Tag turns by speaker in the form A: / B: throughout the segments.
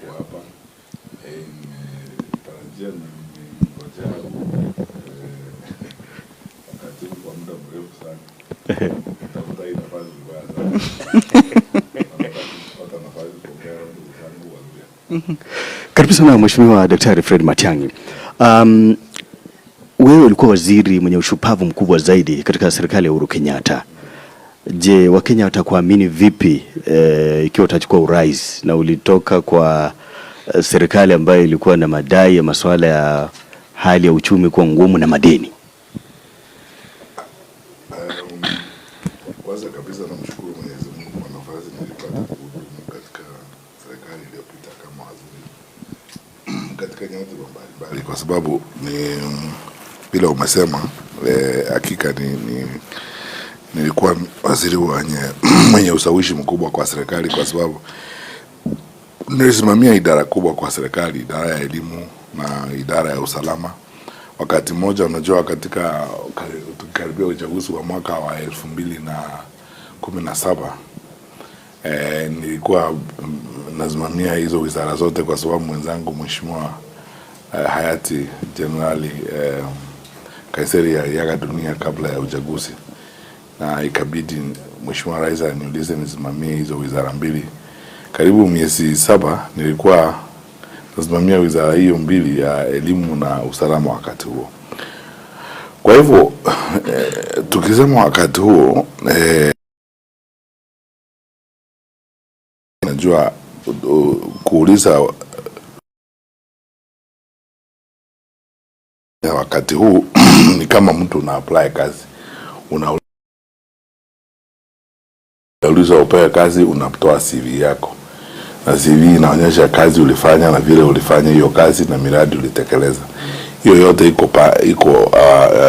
A: kwa hapa nimetarajia na nimengojea wakati kwa muda mrefu sana. Nitafuta hii nafasi mbaya sana. Napata nafasi kuongea ndugu zangu wazee.
B: Karibu sana Mheshimiwa Daktari Fred Matiang'i. Wewe ulikuwa waziri mwenye ushupavu mkubwa zaidi katika serikali ya Uhuru Kenyatta. Je, Wakenya watakuamini vipi ikiwa utachukua urais na ulitoka kwa serikali ambayo ilikuwa na madai ya masuala ya hali ya uchumi kuwa ngumu na madeni?
A: Kwanza kabisa namshukuru Mwenyezi Mungu kwa nafasi nilipata kuhudumu katika serikali iliyopita kama waziri katika nyadhifa mbalimbali, kwa sababu ni bila umesema hakika nilikuwa waziri mwenye ushawishi mkubwa kwa serikali, kwa sababu nilisimamia idara kubwa kwa serikali, idara ya elimu na idara ya usalama. Wakati mmoja, unajua, katika tukikaribia uchaguzi wa mwaka wa 2017 nilikuwa nasimamia hizo wizara zote, kwa sababu mwenzangu Mheshimiwa hayati Jenerali Kaiseri aliaga dunia kabla ya uchaguzi, na ikabidi Mheshimiwa Rais aniulize nisimamie hizo wizara mbili. Karibu miezi 7 nilikuwa nasimamia wizara hiyo mbili, ya elimu na usalama wakati huo. Kwa hivyo tukisema wakati huo najua kuuliza wakati huu ni kama mtu una apply kazi, unauliza upewe kazi, unatoa CV yako, na CV inaonyesha kazi ulifanya na vile ulifanya hiyo kazi na miradi ulitekeleza. Hiyo yote iko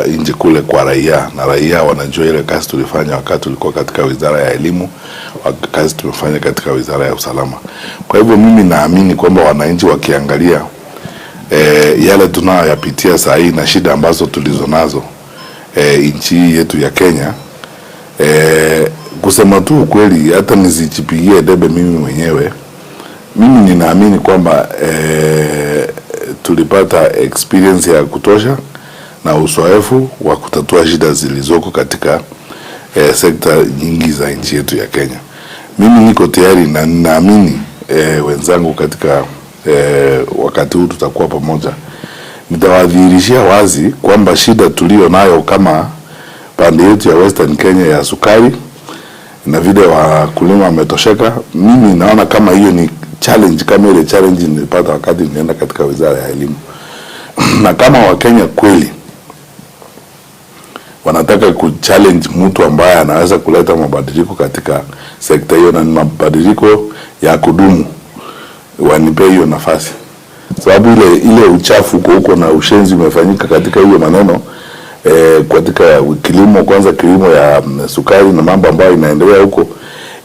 A: nje kule kwa raia, na raia wanajua ile kazi tulifanya wakati tulikuwa katika wizara ya elimu, kazi tumefanya katika wizara ya usalama. Kwa hivyo mimi naamini kwamba wananchi wakiangalia yale tunayoyapitia saa hii na shida ambazo tulizonazo nchi yetu ya Kenya, kusema tu ukweli, hata nisijipigie debe mimi mwenyewe, mimi ninaamini kwamba tulipata experience ya kutosha na uzoefu wa kutatua shida zilizoko katika sekta nyingi za nchi yetu ya Kenya. Mimi niko tayari na ninaamini wenzangu katika wakati huu tutakuwa pamoja, nitawadhihirishia wazi kwamba shida tulio nayo kama pande yetu ya Western Kenya ya sukari na vile wakulima wametosheka, mimi naona kama hiyo ni challenge kama ile challenge nilipata wakati nilienda katika wizara ya elimu. Na kama Wakenya kweli wanataka kuchallenge mtu ambaye anaweza kuleta mabadiliko katika sekta hiyo, na mabadiliko ya kudumu, wanipe hiyo nafasi. Sababu ile uchafu huko na ushenzi umefanyika katika hiyo maneno katika kilimo, kwanza kilimo ya sukari na mambo ambayo inaendelea huko,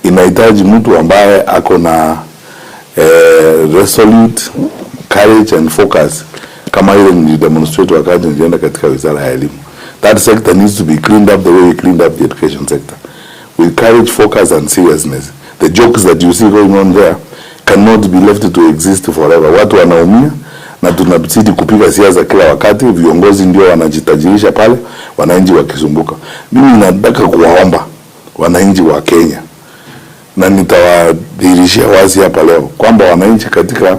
A: inahitaji mtu ambaye ako na resolute courage and focus, kama ile ni demonstrate wakati nilienda katika wizara ya elimu. That sector needs to be cleaned up the way we cleaned up the education sector, with courage, focus and seriousness. The jokes that you see going on there cannot be left to exist forever. Watu wanaumia na tunabidi kupiga siasa kila wakati, viongozi ndio wanajitajirisha pale, wananchi wakisumbuka. Mimi nataka kuwaomba wananchi wa Kenya, na nitawadhihirishia wazi hapa leo kwamba wananchi katika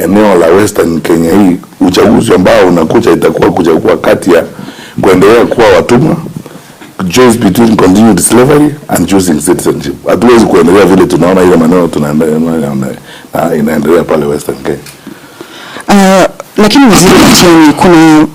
A: eneo la Western Kenya hii, uchaguzi ambao unakuja itakuwa kuchagua kati ya kuendelea kuwa watumwa, choice between continued slavery and choosing citizenship. Hatuwezi kuendelea vile tunaona ile maneno inaendelea pale Western Kenya.
C: Lakini waziri Matiang'i, kuna